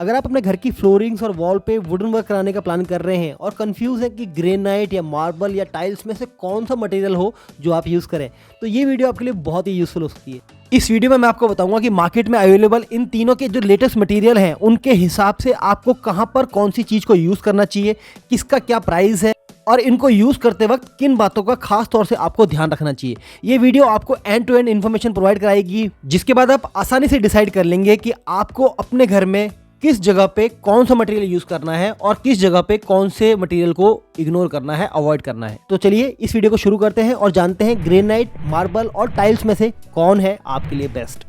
अगर आप अपने घर की फ्लोरिंग्स और वॉल पे वुडन वर्क कराने का प्लान कर रहे हैं और कंफ्यूज है कि ग्रेनाइट या मार्बल या टाइल्स में से कौन सा मटेरियल हो जो आप यूज़ करें, तो ये वीडियो आपके लिए बहुत ही यूज़फुल हो सकती है। इस वीडियो में मैं आपको बताऊंगा कि मार्केट में अवेलेबल इन तीनों के जो लेटेस्ट मटेरियल हैं उनके हिसाब से आपको कहाँ पर कौन सी चीज़ को यूज़ करना चाहिए, किसका क्या प्राइस है और इनको यूज़ करते वक्त किन बातों का खास तौर से आपको ध्यान रखना चाहिए। ये वीडियो आपको end to end information provide कराएगी, जिसके बाद आप आसानी से डिसाइड कर लेंगे कि आपको अपने घर में किस जगह पे कौन सा मटेरियल यूज करना है और किस जगह पे कौन से मटेरियल को इग्नोर करना है, अवॉइड करना है। तो चलिए इस वीडियो को शुरू करते हैं और जानते हैं ग्रेनाइट, मार्बल और टाइल्स में से कौन है आपके लिए बेस्ट।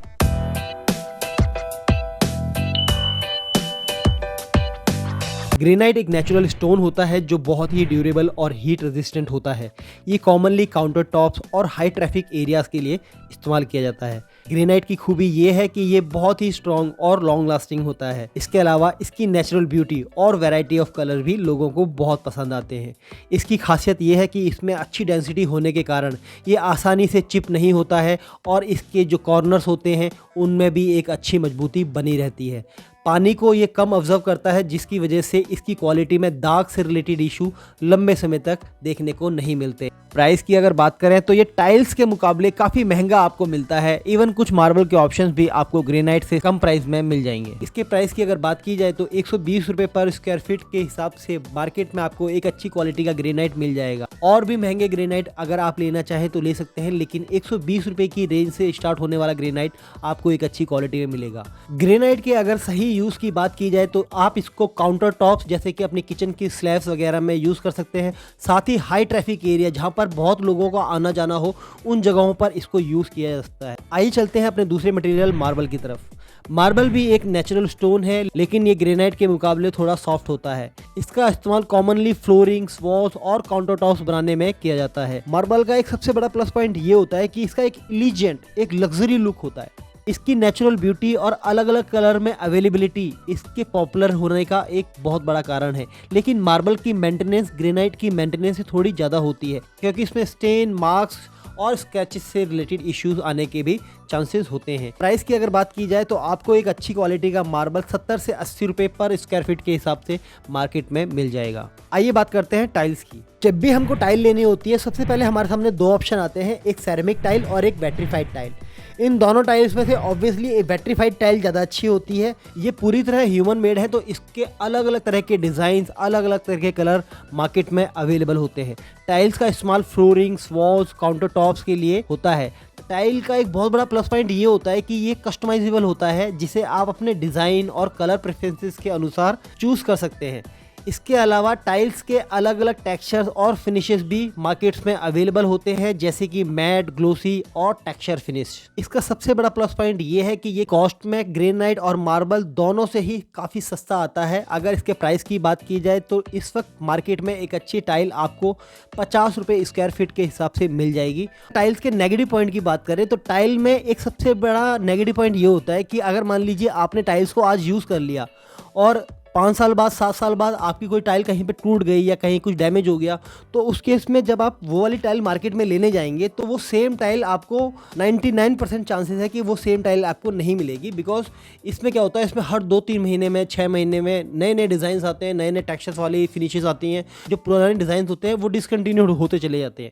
ग्रेनाइट एक नेचुरल स्टोन होता है जो बहुत ही ड्यूरेबल और हीट रेजिस्टेंट होता है। ये कॉमनली काउंटर टॉप्स और हाई ट्रैफिक एरियाज के लिए इस्तेमाल किया जाता है। ग्रेनाइट की खूबी ये है कि ये बहुत ही स्ट्रॉन्ग और लॉन्ग लास्टिंग होता है। इसके अलावा इसकी नेचुरल ब्यूटी और वैरायटी ऑफ कलर भी लोगों को बहुत पसंद आते हैं। इसकी खासियत ये है कि इसमें अच्छी डेंसिटी होने के कारण ये आसानी से चिप नहीं होता है और इसके जो कॉर्नर्स होते हैं उनमें भी एक अच्छी मजबूती बनी रहती है। पानी को ये कम ऑब्जर्व करता है, जिसकी वजह से इसकी क्वालिटी में दाग से रिलेटेड इशू लंबे समय तक देखने को नहीं मिलते। प्राइस की अगर बात करें तो ये टाइल्स के मुकाबले काफ़ी महंगा आपको मिलता है। इवन कुछ मार्बल के ऑप्शंस भी आपको ग्रेनाइट से कम प्राइस में मिल जाएंगे। इसके प्राइस की अगर बात की जाए तो 120 रुपये पर स्क्वायर फीट के हिसाब से मार्केट में आपको एक अच्छी क्वालिटी का ग्रेनाइट मिल जाएगा। और भी महंगे ग्रेनाइट अगर आप लेना चाहें तो ले सकते हैं, लेकिन 120 रुपये की रेंज से स्टार्ट होने वाला ग्रेनाइट आपको एक अच्छी क्वालिटी में मिलेगा। ग्रेनाइट के अगर सही यूज़ की बात की जाए तो आप इसको काउंटर टॉप्स जैसे कि अपनी किचन की स्लैब्स वगैरह में यूज़ कर सकते हैं। साथ ही हाई ट्रैफिक एरिया जहां पर बहुत लोगों का आना जाना हो, उन जगहों पर इसको यूज़ किया जा सकता है। आइए चलते हैं अपने दूसरे मटेरियल मार्बल की तरफ। मार्बल भी एक नेचुरल स्टोन है, लेकिन ये ग्रेनाइट के मुकाबले थोड़ा सॉफ्ट होता है। इसका इस्तेमाल कॉमनली फ्लोरिंग्स, वॉल्स और काउंटर टॉप्स बनाने में किया जाता है। मार्बल का एक सबसे बड़ा प्लस पॉइंट ये होता है कि इसका एक एलिजेंट, एक लग्जरी लुक होता है। इसकी नेचुरल ब्यूटी और अलग अलग कलर में अवेलेबिलिटी इसके पॉपुलर होने का एक बहुत बड़ा कारण है। लेकिन मार्बल की मेंटेनेंस ग्रेनाइट की मेंटेनेंस से थोड़ी ज़्यादा होती है, क्योंकि इसमें स्टेन, मार्क्स और स्क्रैचेस से रिलेटेड इश्यूज आने के भी चांसेस होते हैं। प्राइस की अगर बात की जाए तो आपको एक अच्छी क्वालिटी का मार्बल 70 से 80 रुपये पर स्क्वायर फीट के हिसाब से मार्केट में मिल जाएगा। आइए बात करते हैं टाइल्स की। जब भी हमको टाइल लेनी होती है, सबसे पहले हमारे सामने दो ऑप्शन आते हैं, एक सेरेमिक टाइल और एक बैटरीफाइड टाइल। इन दोनों टाइल्स में से ऑब्वियसली एक बैटरीफाइड टाइल ज़्यादा अच्छी होती है। ये पूरी तरह ह्यूमन मेड है, तो इसके अलग अलग तरह के डिज़ाइंस, अलग अलग तरह के कलर मार्केट में अवेलेबल होते हैं। टाइल्स का इस्तेमाल फ्लोरिंग्स, वॉल्स, काउंटर टॉप्स के लिए होता है। टाइल का एक बहुत बड़ा प्लस पॉइंट ये होता है कि ये कस्टमाइजेबल होता है, जिसे आप अपने डिज़ाइन और कलर प्रेफरेंसेस के अनुसार चूज़ कर सकते हैं। इसके अलावा टाइल्स के अलग अलग टेक्सचर्स और फिनिशेस भी मार्केट्स में अवेलेबल होते हैं, जैसे कि मैट, ग्लोसी और टेक्सचर फिनिश। इसका सबसे बड़ा प्लस पॉइंट ये है कि ये कॉस्ट में ग्रेनाइट और मार्बल दोनों से ही काफ़ी सस्ता आता है। अगर इसके प्राइस की बात की जाए तो इस वक्त मार्केट में एक अच्छी टाइल आपको 50 रुपये स्क्वायर फीट के हिसाब से मिल जाएगी। टाइल्स के नेगेटिव पॉइंट की बात करें तो टाइल में एक सबसे बड़ा नेगेटिव पॉइंट ये होता है कि अगर मान लीजिए आपने टाइल्स को आज यूज़ कर लिया और 5 साल बाद, 7 साल बाद आपकी कोई टाइल कहीं पे टूट गई या कहीं कुछ डैमेज हो गया, तो उस केस में जब आप वो वाली टाइल मार्केट में लेने जाएंगे तो वो सेम टाइल आपको 99% चांसेस है कि वो सेम टाइल आपको नहीं मिलेगी। बिकॉज इसमें क्या होता है, इसमें हर 2-3 महीने में, 6 महीने में नए नए डिज़ाइंस आते हैं, नए नए टेक्सचर्स वाली फिनिशेस आती हैं। जो पुराने डिज़ाइन होते हैं वो डिसकंटिन्यूड होते चले जाते हैं।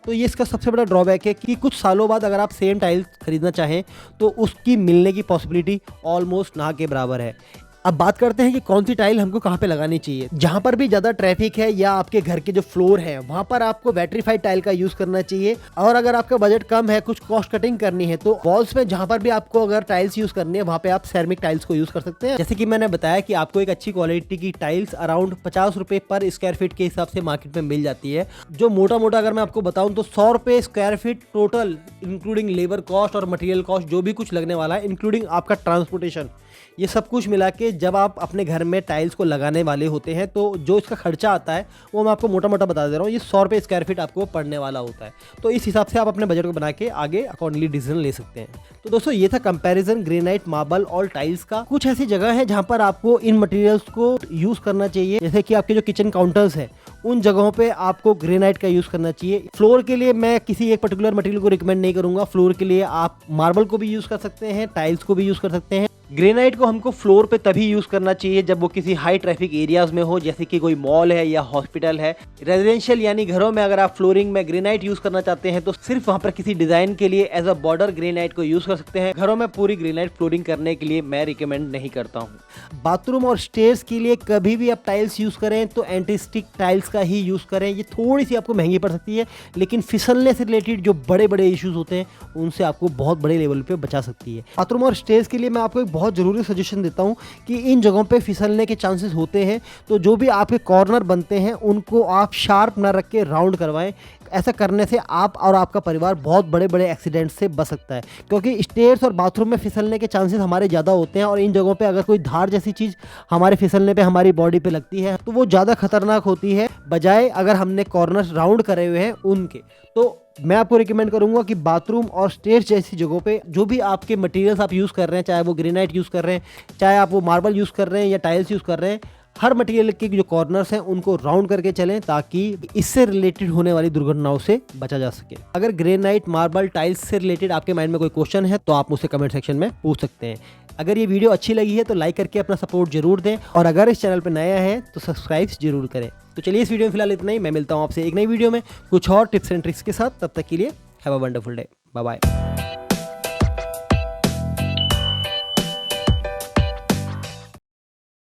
तो ये इसका सबसे बड़ा ड्रॉबैक है कि कुछ सालों बाद अगर आप सेम टाइल खरीदना चाहें तो उसकी मिलने की पॉसिबिलिटी ऑलमोस्ट ना के बराबर है। अब बात करते हैं कि कौन सी टाइल हमको कहाँ पे लगानी चाहिए। जहाँ पर भी ज़्यादा ट्रैफिक है या आपके घर के जो फ्लोर है वहाँ पर आपको बैटरीफाइड टाइल का यूज़ करना चाहिए। और अगर आपका बजट कम है, कुछ कॉस्ट कटिंग करनी है, तो वॉल्स में जहाँ पर भी आपको अगर टाइल्स यूज़ करनी है वहाँ पे आप सेरेमिक टाइल्स को यूज़ कर सकते हैं। जैसे कि मैंने बताया कि आपको एक अच्छी क्वालिटी की टाइल्स अराउंड 50 रुपये पर स्क्वायर फीट के हिसाब से मार्केट में मिल जाती है। जो मोटा मोटा अगर मैं आपको बताऊँ तो 100 रुपये square feet total, including labour cost और मटेरियल कॉस्ट, जो भी कुछ लगने वाला है, इंक्लूडिंग आपका ट्रांसपोर्टेशन, ये सब कुछ मिला के जब आप अपने घर में टाइल्स को लगाने वाले होते हैं तो जो इसका खर्चा आता है वो मैं आपको मोटा मोटा बता दे रहा हूँ। ये 100 रुपये स्क्वायर फीट आपको पड़ने वाला होता है। तो इस हिसाब से आप अपने बजट को बना के आगे अकॉर्डिंगली डिसीजन ले सकते हैं। तो दोस्तों ये था कंपैरिजन ग्रेनाइट, मार्बल और टाइल्स का। कुछ ऐसी जगह है जहाँ पर आपको इन मटेरियल्स को यूज़ करना चाहिए, जैसे कि आपके जो किचन काउंटर्स हैं उन जगहों पे आपको ग्रेनाइट का यूज़ करना चाहिए। फ्लोर के लिए मैं किसी एक पर्टिकुलर मटेरियल को रिकमेंड नहीं करूँगा। फ्लोर के लिए आप मार्बल को भी यूज़ कर सकते हैं, टाइल्स को भी यूज़ कर सकते हैं, ग्रेनाइट को हमको फ्लोर पे तभी यूज़ करना चाहिए जब वो किसी हाई ट्रैफिक एरियाज में हो, जैसे कि कोई मॉल है या हॉस्पिटल है। रेजिडेंशियल यानी घरों में अगर आप फ्लोरिंग में ग्रेनाइट यूज़ करना चाहते हैं तो सिर्फ वहाँ पर किसी डिज़ाइन के लिए एज अ बॉर्डर ग्रेनाइट को यूज़ कर सकते हैं। घरों में पूरी ग्रेनाइट फ्लोरिंग करने के लिए मैं रिकमेंड नहीं करता हूँ। बाथरूम और स्टेयर्स के लिए कभी भी आप टाइल्स यूज़ करें तो एंटी स्टिक टाइल्स का ही यूज़ करें। ये थोड़ी सी आपको महंगी पड़ सकती है, लेकिन फिसलने से रिलेटेड जो बड़े बड़े इश्यूज होते हैं उनसे आपको बहुत बड़े लेवल पे बचा सकती है। बाथरूम और स्टेयर्स के लिए मैं आपको एक बहुत ज़रूरी सजेशन देता हूँ कि इन जगहों पे फिसलने के चांसेस होते हैं, तो जो भी आपके कॉर्नर बनते हैं उनको आप शार्प ना रख के राउंड करवाएं। ऐसा करने से आप और आपका परिवार बहुत बड़े बड़े एक्सीडेंट से बच सकता है, क्योंकि स्टेयर्स और बाथरूम में फिसलने के चांसेस हमारे ज़्यादा होते हैं और इन जगहों पे अगर कोई धार जैसी चीज़ हमारे फिसलने पे हमारी बॉडी पे लगती है तो वो ज़्यादा खतरनाक होती है बजाय अगर हमने कॉर्नर्स राउंड करे हुए हैं उनके। तो मैं आपको रिकमेंड करूंगा कि बाथरूम और स्टेयर्स जैसी जगहों पे जो भी आपके मटेरियल्स आप यूज़ कर रहे हैं, चाहे वो ग्रेनाइट यूज़ कर रहे हैं, चाहे आप वो मार्बल यूज़ कर रहे हैं या टाइल्स यूज़ कर रहे हैं, हर मटेरियल के जो कॉर्नर्स हैं उनको राउंड करके चलें ताकि इससे रिलेटेड होने वाली दुर्घटनाओं से बचा जा सके। अगर ग्रेनाइट, मार्बल, टाइल्स से रिलेटेड आपके माइंड में कोई क्वेश्चन है तो आप मुझसे कमेंट सेक्शन में पूछ सकते हैं। अगर ये वीडियो अच्छी लगी है तो लाइक करके अपना सपोर्ट जरूर दें और अगर इस चैनल पर नया है तो सब्सक्राइब जरूर करें। तो चलिए इस वीडियो में फिलहाल इतना ही। मैं मिलता हूँ आपसे एक नई वीडियो में कुछ और टिप्स एंड ट्रिक्स के साथ। तब तक के लिए have a wonderful day. Bye bye.